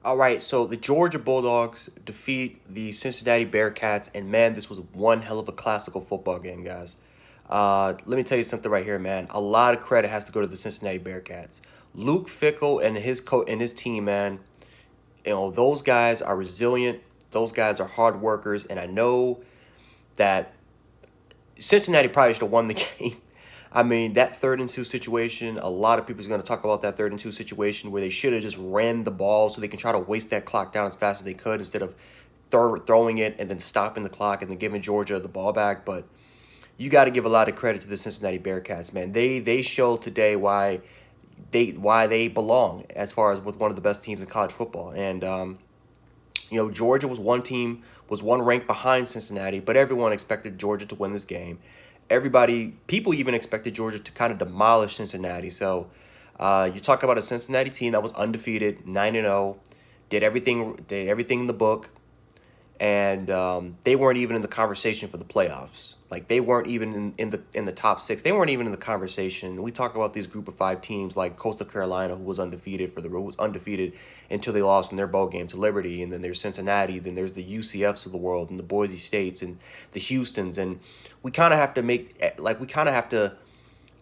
All right, so the Georgia Bulldogs defeat the Cincinnati Bearcats, and man, this was one hell of a classical football game, guys. Let me tell you something right here, man. A lot of credit has to go to the Cincinnati Bearcats. Luke Fickle and his team, man. You know, those guys are resilient. Those guys are hard workers, and I know that Cincinnati probably should have won the game. I mean, that 3rd and 2 situation, a lot of people are going to talk about that 3rd and 2 situation where they should have just ran the ball so they can try to waste that clock down as fast as they could instead of throwing it and then stopping the clock and then giving Georgia the ball back. But you got to give a lot of credit to the Cincinnati Bearcats, man. They showed today why they belong as far as with one of the best teams in college football. And Georgia was one rank behind Cincinnati, but everyone expected Georgia to win this game. People even expected Georgia to kind of demolish Cincinnati. So you talk about a Cincinnati team that was undefeated, 9-0, did everything in the book, and they weren't even in the conversation for the playoffs. Like they weren't even in the top six. They weren't even in the conversation. We talk about these group of five teams like Coastal Carolina, who was undefeated until they lost in their bowl game to Liberty, and then there's Cincinnati, then there's the UCFs of the world, and the Boise States, and the Houstons, and we kind of have to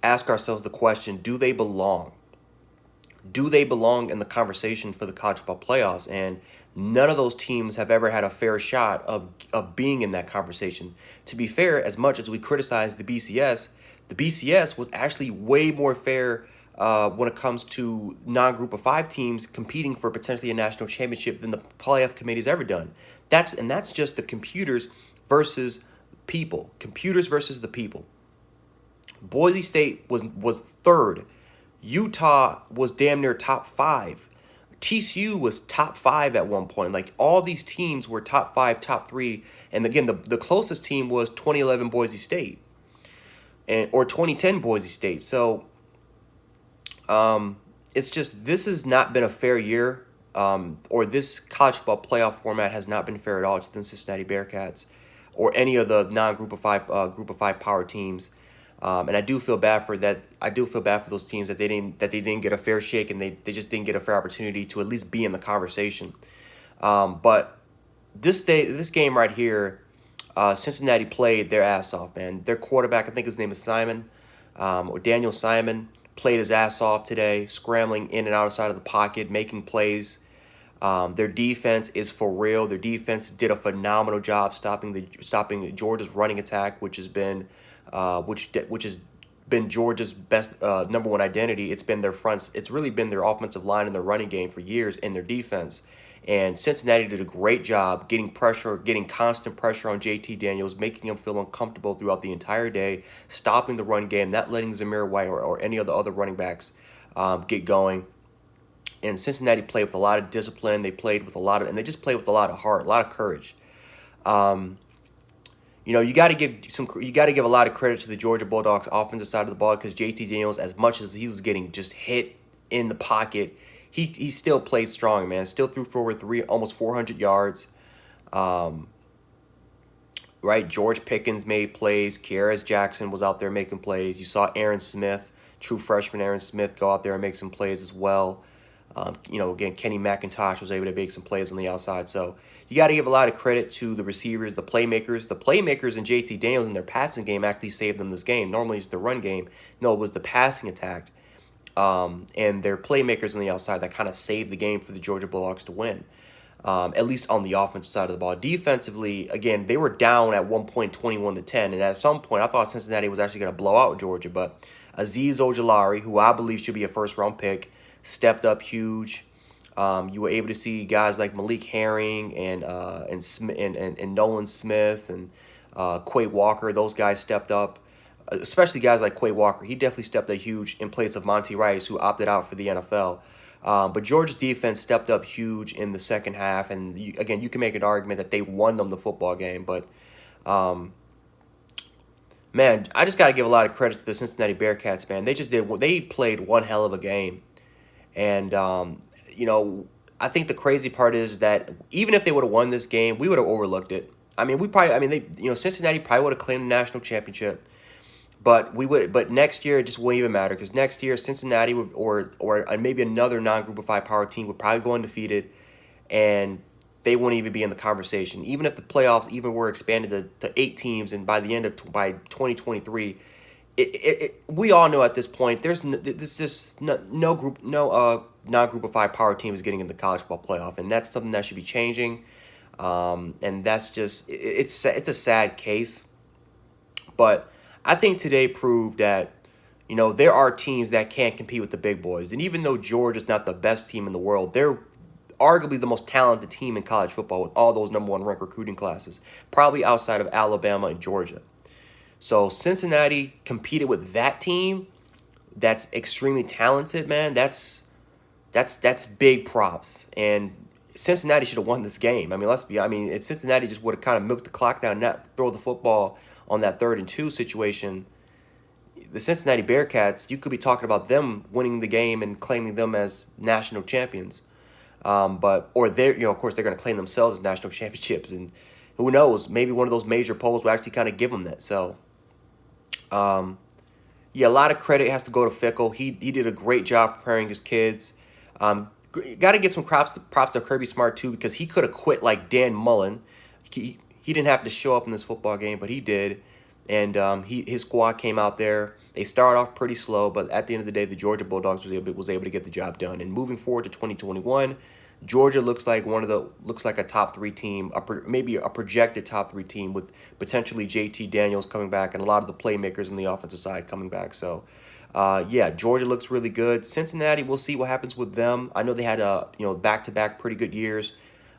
ask ourselves the question: Do they belong? Do they belong in the conversation for the college football playoffs? And none of those teams have ever had a fair shot of being in that conversation. To be fair, as much as we criticize the BCS was actually way more fair when it comes to non-group of five teams competing for potentially a national championship than the playoff committee's ever done. That's just the computers versus people. Computers versus the people. Boise State was third. Utah was damn near top five. TCU was top five at one point. Like all these teams were top five, top three. And again, the closest team was 2011 Boise State or 2010 Boise State. So it's just this has not been a fair year. Or this college football playoff format has not been fair at all to the Cincinnati Bearcats or any of the group of five power teams. And I do feel bad for that. I do feel bad for those teams that they didn't get a fair shake and they just didn't get a fair opportunity to at least be in the conversation. But this game right here, Cincinnati played their ass off, man. Their quarterback, I think his name is Simon, or Daniel Simon, played his ass off today, scrambling in and outside of the pocket, making plays. Their defense is for real. Their defense did a phenomenal job stopping Georgia's running attack, which has been Georgia's best number one identity. It's been their fronts. It's really been their offensive line and their running game for years, and their defense. And Cincinnati did a great job getting constant pressure on JT Daniels, making him feel uncomfortable throughout the entire day, stopping the run game, not letting Zamir White or any of the other running backs get going. And Cincinnati played with a lot of discipline. And they just played with a lot of heart, a lot of courage. You got to give a lot of credit to the Georgia Bulldogs offensive side of the ball because JT Daniels, as much as he was getting just hit in the pocket, he still played strong, man. Still threw for over almost 400 yards. Right, George Pickens made plays. Kearis Jackson was out there making plays. You saw Aaron Smith, true freshman Aaron Smith, go out there and make some plays as well. Again, Kenny McIntosh was able to make some plays on the outside. So you got to give a lot of credit to the receivers, the playmakers. The playmakers and JT Daniels in their passing game actually saved them this game. Normally it's the run game. No, it was the passing attack and their playmakers on the outside that kind of saved the game for the Georgia Bulldogs to win, at least on the offensive side of the ball. Defensively, again, they were down at one point 21-10, and at some point I thought Cincinnati was actually going to blow out Georgia, but Azeez Ojulari, who I believe should be a first-round pick, stepped up huge. You were able to see guys like Malik Herring and Nolan Smith and Quay Walker. Those guys stepped up, especially guys like Quay Walker. He definitely stepped up huge in place of Monty Rice, who opted out for the NFL. But Georgia's defense stepped up huge in the second half, and again, you can make an argument that they won them the football game. But man, I just got to give a lot of credit to the Cincinnati Bearcats. Man, they played one hell of a game. And, I think the crazy part is that even if they would have won this game, we would have overlooked it. I mean, Cincinnati probably would have claimed the national championship, but next year it just won't even matter because next year Cincinnati or maybe another non-group of five power team would probably go undefeated, and they wouldn't even be in the conversation. Even if the playoffs even were expanded to 8 teams, and by the end of by 2023, we all know at this point there's just no group no non-group of 5 power teams getting in the college football playoff, and that's something that should be changing. And that's just it's a sad case, but I think today proved that there are teams that can't compete with the big boys, and even though Georgia's not the best team in the world, they're arguably the most talented team in college football with all those number 1 ranked recruiting classes, probably outside of Alabama and Georgia. So Cincinnati competed with that team that's extremely talented, man. That's big props. And Cincinnati should have won this game. I mean, if Cincinnati just would have kind of milked the clock down, not throw the football on that 3rd and 2 situation, the Cincinnati Bearcats, you could be talking about them winning the game and claiming them as national champions. Or they're, of course, they're going to claim themselves as national championships, and who knows, maybe one of those major polls will actually kind of give them that. So, yeah, a lot of credit has to go to Fickle. He did a great job preparing his kids. Got to give some props to Kirby Smart too, because he could have quit like Dan Mullen. He didn't have to show up in this football game, but he did, and his squad came out there. They started off pretty slow, but at the end of the day, the Georgia Bulldogs was able to get the job done. And moving forward to 2021, Georgia looks like a top 3 team, maybe a projected top 3 team, with potentially JT Daniels coming back and a lot of the playmakers on the offensive side coming back. So, yeah, Georgia looks really good. Cincinnati, we'll see what happens with them. I know they had back-to-back pretty good years,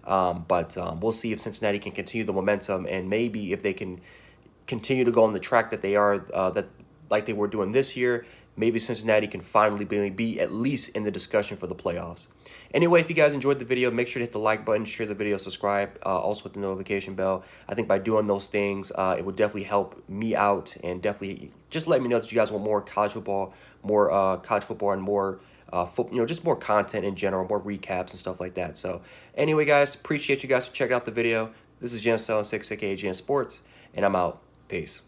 but we'll see if Cincinnati can continue the momentum, and maybe if they can continue to go on the track that they are like they were doing this year. Maybe Cincinnati can finally be at least in the discussion for the playoffs. Anyway, if you guys enjoyed the video, make sure to hit the like button, share the video, subscribe, also hit the notification bell. I think by doing those things, it would definitely help me out, and definitely just let me know that you guys want more college football, and more just more content in general, more recaps and stuff like that. So anyway, guys, appreciate you guys for checking out the video. This is Gen 76, aka Gen Sports, and I'm out. Peace.